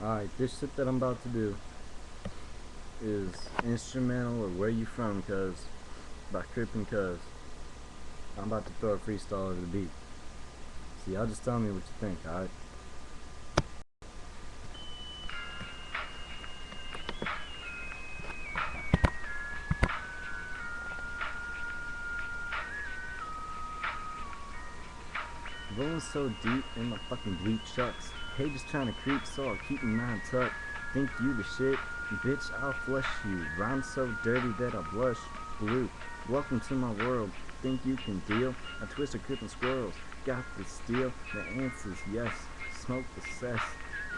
Alright, this shit that I'm about to do is instrumental or where you from, cuz by Crippin' Cuz. I'm about to throw a freestyle over the beat. So y'all just tell me what you think, alright? Rolling so deep in my fucking blue chucks. Hey, just trying to creep, so I'll keep my mind tucked. Think you the shit? Bitch, I'll flush you. Rhyme so dirty that I blush blue. Welcome to my world. Think you can deal? I twist a crippin' squirrels. Got the steel. The answer's yes. Smoke the cess.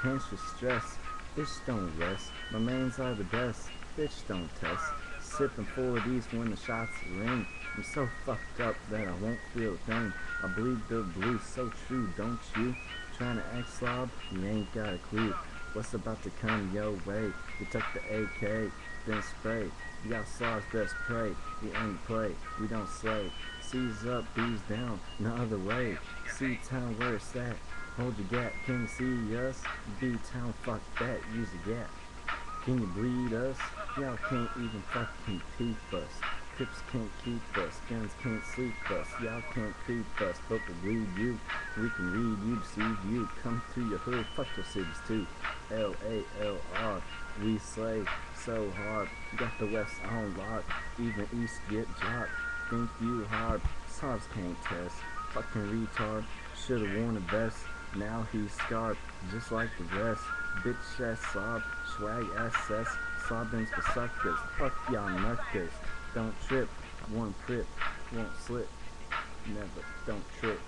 Cancer stress. Bitch don't rest. My mains are the best. Bitch don't test. Sipping full of these when the shots ring. I'm so fucked up that I won't feel a thing. I bleed the blue so true, don't you? Trying to act slob, you ain't got a clue. What's about to come your way? You took the AK, then spray. You got slobs, best pray. We only play, we don't slay. C's up, B's down, no other way. C-town, where it's at? Hold your gap, can you see us? B-town, fuck that, use a gap. Can you bleed us? Y'all can't even fucking peep us. Crips can't keep us, guns can't sleep us. Y'all can't creep us, but we'll bleed you. We can read you, deceive you. Come through your hood, fuck your cities too. L-A-L-R, we slay so hard. Got the West on lock, even East get jocked. Think you hard, sobs can't test. Fucking retard, should've worn a vest. Now he's scarred, just like the rest. Bitch ass sob, swag ass cess. Sobbins for suckers, fuck y'all nuckers. Don't trip, one prip, won't slip. Never, don't trip.